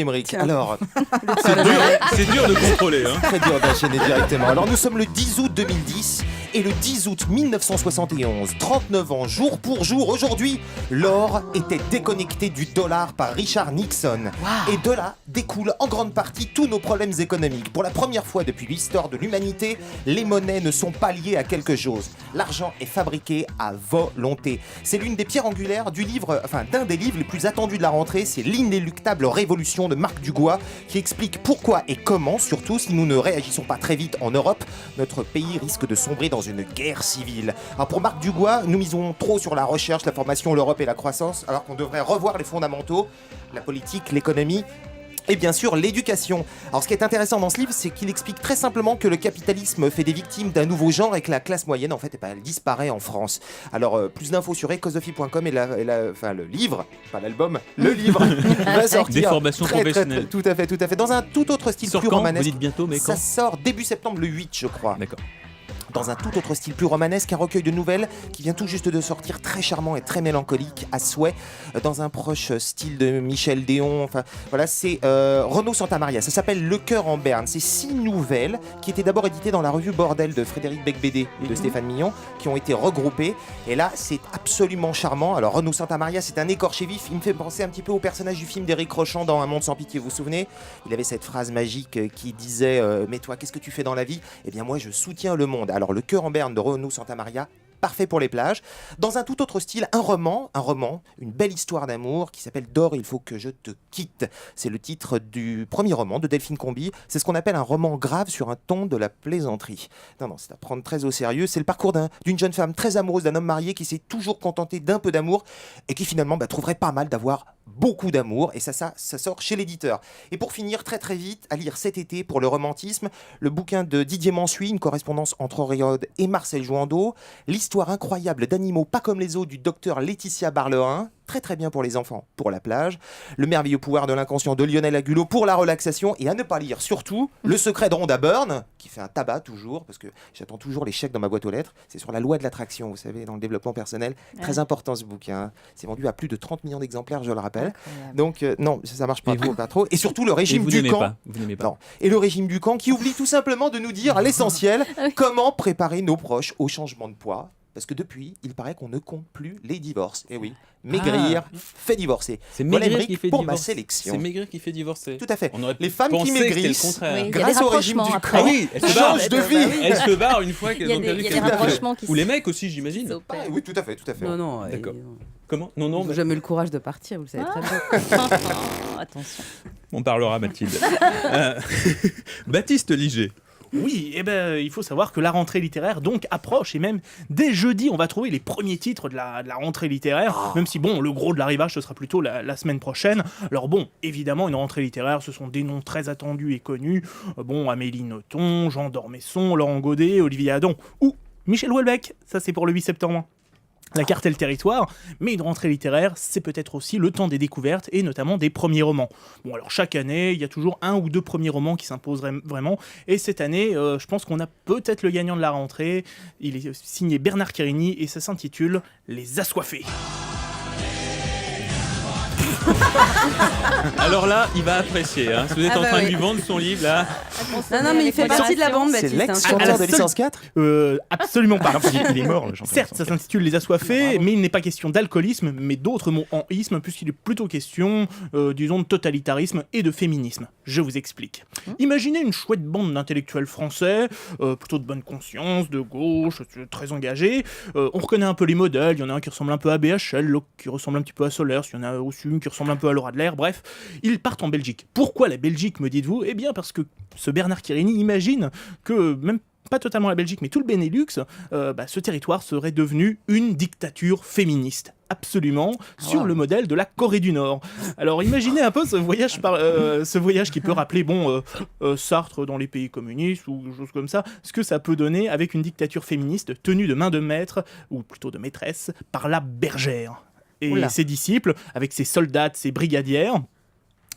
Émeric. Tiens. Alors, C'est dur de contrôler. Hein. très dur d'enchaîner directement. Alors, nous sommes le 10 août 2010 et le 10 août 1971, 39 ans jour pour jour. Aujourd'hui, l'or était déconnecté du dollar par Richard Nixon. Et de là découlent en grande partie tous nos problèmes économiques. Pour la première fois depuis l'histoire de l'humanité, les monnaies ne sont pas liées à quelque chose. L'argent est fabriqué à volonté. C'est l'une des pierres angulaires d'un des livres les plus attendus de la rentrée. C'est L'inéluctable révolution de Marc Dugois qui explique pourquoi et comment, surtout si nous ne réagissons pas très vite en Europe, notre pays risque de sombrer dans une guerre civile. Alors pour Marc Dugois, nous misons trop sur la recherche, la formation, l'Europe et la croissance, alors qu'on devrait revoir les fondamentaux, la politique, l'économie et bien sûr l'éducation. Alors ce qui est intéressant dans ce livre, c'est qu'il explique très simplement que le capitalisme fait des victimes d'un nouveau genre et que la classe moyenne, en fait, elle disparaît en France. Alors plus d'infos sur ecosophie.com et le livre, pas l'album, le livre va sortir. Des formations très, professionnelles. tout à fait. Dans un tout autre style Sort plus quand ? romanesque. Vous dites bientôt, mais Ça quand ? sort début septembre, le 8, je crois. D'accord. Dans un tout autre style plus romanesque, un recueil de nouvelles qui vient tout juste de sortir, très charmant et très mélancolique à souhait, dans un proche style de Michel Déon. Enfin, voilà, c'est Renaud Santamaria. Ça s'appelle Le Cœur en Berne. C'est 6 nouvelles qui étaient d'abord éditées dans la revue Bordel de Frédéric Becbédé et de Stéphane Millon, qui ont été regroupées. Et là, c'est absolument charmant. Alors, Renaud Santamaria, c'est un écorché vif. Il me fait penser un petit peu au personnage du film d'Éric Rochant dans Un monde sans pitié. Vous vous souvenez ? Il avait cette phrase magique qui disait mais toi, qu'est-ce que tu fais dans la vie ? Eh bien, moi, je soutiens le monde. Alors, Le Cœur en Berne de Renaud Santamaria, parfait pour les plages. Dans un tout autre style, un roman, une belle histoire d'amour qui s'appelle D'or, il faut que je te quitte. C'est le titre du premier roman de Delphine Comby. C'est ce qu'on appelle un roman grave sur un ton de la plaisanterie. Non, c'est à prendre très au sérieux. C'est le parcours d'une jeune femme très amoureuse d'un homme marié qui s'est toujours contenté d'un peu d'amour et qui finalement trouverait pas mal d'avoir beaucoup d'amour. Et ça sort chez l'éditeur. Et pour finir, très très vite, à lire cet été pour le romantisme, le bouquin de Didier Mansuy, une correspondance entre Auréode et Marcel Jouandeau, l'histoire incroyable d'animaux pas comme les autres du docteur Laetitia Barlerin, très très bien pour les enfants, pour la plage, le merveilleux pouvoir de l'inconscient de Lionel Agulot pour la relaxation, et à ne pas lire surtout Le secret de Rhonda Byrne, qui fait un tabac toujours, parce que j'attends toujours les chèques dans ma boîte aux lettres, c'est sur la loi de l'attraction, vous savez, dans le développement personnel, très important ce bouquin, c'est vendu à plus de 30 millions d'exemplaires, je le rappelle, donc non, ça marche pas trop, et surtout le régime du camp, vous n'aimez pas. non. Et le régime du camp qui oublie tout simplement de nous dire l'essentiel, comment préparer nos proches au changement de poids. Parce que depuis, il paraît qu'on ne compte plus les divorces. Et oui, maigrir fait divorcer. C'est Voilà, maigrir Émeric, qui fait pour divorcer. ma sélection. C'est maigrir qui fait divorcer. Tout à fait. On aurait Les femmes qui pensé que c'était le maigrissent, contraire. Oui, il y a grâce des au régime du rapprochements camp, après. Ah oui, elles se barrent. changent de vie. Elles se barrent une fois Il qu'elles y a ont des, perdu il y a des quelques kilos. rapprochements qui Ou les mecs aussi, j'imagine. Ah, oui, tout à fait. Non, D'accord. Comment ? Non, Ils n'ont jamais eu le courage de partir, vous le savez très bien. Attention. on parlera, Mathilde. Baptiste Liger. Oui, il faut savoir que la rentrée littéraire donc approche, et même dès jeudi on va trouver les premiers titres de la rentrée littéraire, même si le gros de l'arrivage ce sera plutôt la semaine prochaine. Alors évidemment une rentrée littéraire, ce sont des noms très attendus et connus, Amélie Nothomb, Jean d'Ormesson, Laurent Godet, Olivier Hadon ou Michel Houellebecq, ça c'est pour le 8 septembre. La carte et le territoire, mais une rentrée littéraire, c'est peut-être aussi le temps des découvertes et notamment des premiers romans. Alors chaque année, il y a toujours un ou deux premiers romans qui s'imposent vraiment, et cette année, je pense qu'on a peut-être le gagnant de la rentrée. Il est signé Bernard Querini et ça s'intitule Les Assoiffés. Alors là, il va apprécier. Si vous êtes en train de lui vendre son livre, là. Non, mais il fait partie de la bande, C'est Baptiste. l'ex-chanteur de licence 4 Absolument pas. Il est mort, le chanteur. Certes, ça s'intitule Les Assoiffés, mais il n'est pas question d'alcoolisme, mais d'autres mots en isme, puisqu'il est plutôt question, disons, de totalitarisme et de féminisme. Je vous explique. Imaginez une chouette bande d'intellectuels français, plutôt de bonne conscience, de gauche, très engagés. On reconnaît un peu les modèles, il y en a un qui ressemble un peu à BHL, l'autre qui ressemble un petit peu à Solers, il y en a aussi une qui ressemble un peu à Laura Adler, bref. Ils partent en Belgique. Pourquoi la Belgique, me dites-vous ? Eh bien parce que ce Bernard Querini imagine que même pas totalement la Belgique, mais tout le Benelux, ce territoire serait devenu une dictature féministe. Absolument, sur le modèle de la Corée du Nord. Alors imaginez un peu ce voyage qui peut rappeler Sartre dans les pays communistes ou quelque chose comme ça, ce que ça peut donner avec une dictature féministe tenue de main de maître, ou plutôt de maîtresse, par la bergère. Et ses disciples, avec ses soldats, ses brigadières.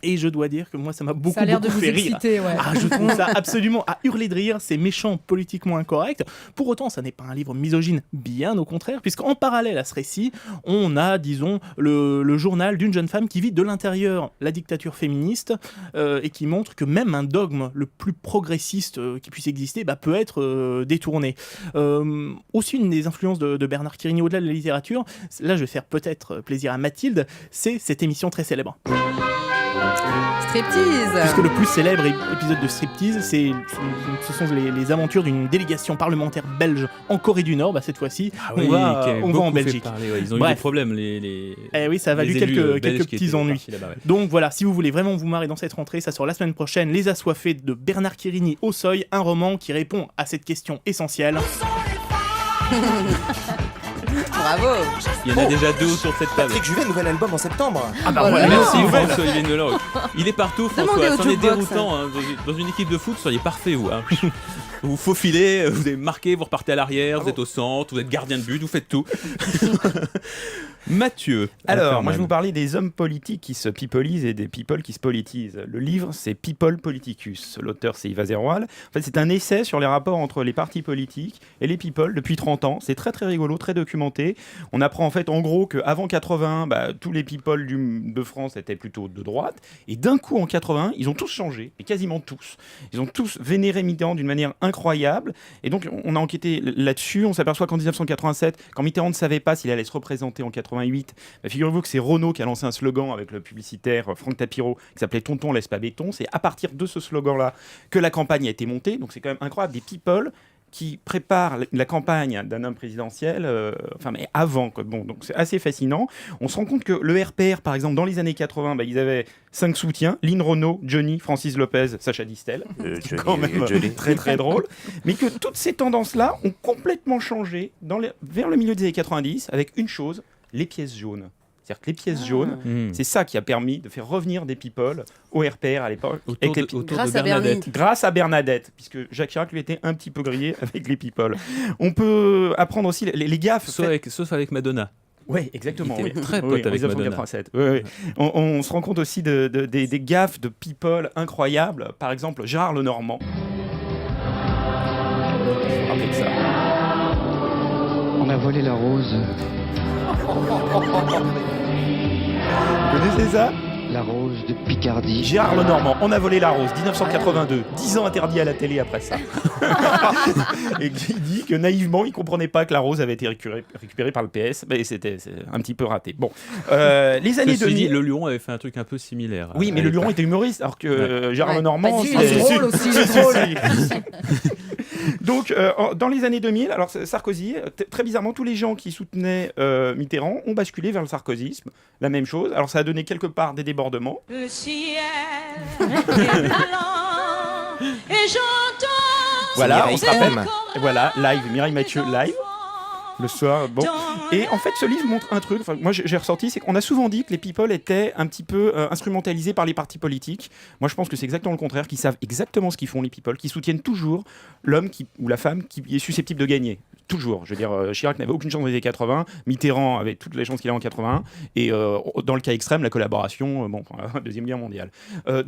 Et je dois dire que moi, ça m'a beaucoup, Ça a l'air de beaucoup vous fait rire. exciter, ouais. Ah, je trouve ça absolument à hurler de rire, c'est méchant, politiquement incorrect. Pour autant, ça n'est pas un livre misogyne, bien au contraire, puisqu'en parallèle à ce récit, on a, disons, le journal d'une jeune femme qui vit de l'intérieur la dictature féministe et qui montre que même un dogme le plus progressiste qui puisse exister peut être détourné. Aussi, une des influences de Bernard Quirigny au-delà de la littérature, là je vais faire peut-être plaisir à Mathilde, c'est cette émission très célèbre. Striptease. Puisque le plus célèbre épisode de Striptease, ce sont les aventures d'une délégation parlementaire belge en Corée du Nord. Cette fois-ci, on va en Belgique. Ils ont eu des problèmes. Eh oui, ça a valu quelques petits ennuis. Là-bas, ouais. Donc voilà, si vous voulez vraiment vous marrer dans cette rentrée, ça sort la semaine prochaine. Les Assoiffés de Bernard Quirigny au Seuil, un roman qui répond à cette question essentielle. Bravo. Il y en a déjà 2 autour de cette table. Patrick Juvet, nouvel album en septembre. Voilà, Merci nouvelle. François-Olivier Delorme. Il est partout, Demandez François. au C'en est jukebox, déroutant. Hein. Dans une équipe de foot, soyez parfait, vous. Hein. Vous faufilez, vous avez marqué, vous repartez à l'arrière, vous êtes au centre, vous êtes gardien de but, vous faites tout. Mathieu. Alors, moi je vais vous parler des hommes politiques qui se pipolisent et des people qui se politisent. Le livre, c'est People Politicus. L'auteur, c'est Yves Azerroal. En fait, c'est un essai sur les rapports entre les partis politiques et les people depuis 30 ans. C'est très très rigolo, très documenté. On apprend en fait en gros qu'avant 81, tous les people de France étaient plutôt de droite. Et d'un coup, en 81, ils ont tous changé, et quasiment tous. Ils ont tous vénéré Mitterrand d'une manière incroyable. Et donc, on a enquêté là-dessus. On s'aperçoit qu'en 1987, quand Mitterrand ne savait pas s'il allait se représenter en 88, figurez-vous que c'est Renault qui a lancé un slogan avec le publicitaire Franck Tapiro qui s'appelait Tonton laisse pas béton. C'est à partir de ce slogan-là que la campagne a été montée. Donc c'est quand même incroyable, des people qui préparent la campagne d'un homme présidentiel, mais avant. Bon, donc c'est assez fascinant. On se rend compte que le RPR, par exemple, dans les années 80, ils avaient 5 soutiens, Lynn Renault, Johnny, Francis Lopez, Sacha Distel. C'est quand même très très drôle. Mais que toutes ces tendances-là ont complètement changé vers le milieu des années 90 avec une chose, les pièces jaunes. C'est-à-dire que les pièces jaunes, c'est ça qui a permis de faire revenir des people au RPR à l'époque. Autour Grâce de à Bernadette. Grâce à Bernadette, puisque Jacques Chirac lui était un petit peu grillé avec les people. On peut apprendre aussi les gaffes. Sauf avec Madonna. Oui, exactement. Il était très pote avec Madonna. 1987. Oui. On se rend compte aussi des gaffes de people incroyables. Par exemple, Gérard Lenormand. Rappelez ça. On a volé la rose. Vous connaissez ça ? La rose de Picardie. Gérard Lenormand, On a volé la rose, 1982. 10 ans interdit à la télé après ça. Et il dit que naïvement, il ne comprenait pas que la rose avait été récupérée par le PS. Mais c'est un petit peu raté. Bon, les années 2000... Le Luron avait fait un truc un peu similaire. Oui, mais le Luron était humoriste, alors que Gérard Lenormand... C'est drôle aussi, c'est drôle. Donc, dans les années 2000, alors Sarkozy, très bizarrement, tous les gens qui soutenaient Mitterrand ont basculé vers le sarkozysme. La même chose. Alors, ça a donné quelque part des débordements. Le ciel est allant et j'entends. Voilà, on se rappelle. FM. Voilà, live, Mireille Mathieu, live. Le soir, bon. Et en fait, ce livre montre un truc, moi j'ai ressorti, c'est qu'on a souvent dit que les people étaient un petit peu instrumentalisés par les partis politiques. Moi je pense que c'est exactement le contraire, qu'ils savent exactement ce qu'ils font les people, qui soutiennent toujours l'homme ou la femme qui est susceptible de gagner. Toujours. Je veux dire, Chirac n'avait aucune chance dans les années 80, Mitterrand avait toutes les chances qu'il a en 81, et dans le cas extrême, la collaboration, Deuxième Guerre mondiale.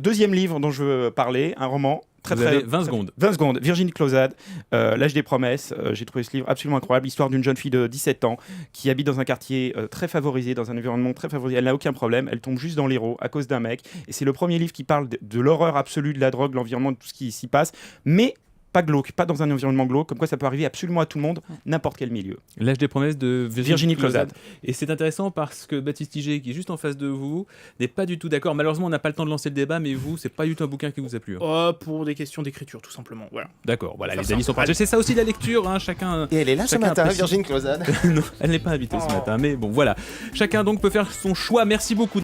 Deuxième livre dont je veux parler, un roman. Vous avez 20 secondes. 20 secondes. Virginie Closade, L'âge des promesses. J'ai trouvé ce livre absolument incroyable. L'histoire d'une jeune fille de 17 ans qui habite dans un quartier très favorisé, dans un environnement très favorisé. Elle n'a aucun problème. Elle tombe juste dans l'héros à cause d'un mec. Et c'est le premier livre qui parle de l'horreur absolue de la drogue, de l'environnement, de tout ce qui s'y passe. Mais pas glauque, pas dans un environnement glauque, comme quoi ça peut arriver absolument à tout le monde, n'importe quel milieu. L'âge des promesses de Virginie Closade. Et c'est intéressant parce que Baptiste Tiget, qui est juste en face de vous, n'est pas du tout d'accord. Malheureusement, on n'a pas le temps de lancer le débat, mais vous, c'est pas du tout un bouquin qui vous a plu. Pour des questions d'écriture, tout simplement. Voilà. D'accord, voilà, Faire les amis sont partagés. C'est ça aussi la lecture, hein, chacun. Et elle est là ce chacun matin, apprécie. Virginie Closade. Non, elle n'est pas invitée ce matin, mais bon, voilà. Chacun donc peut faire son choix. Merci beaucoup.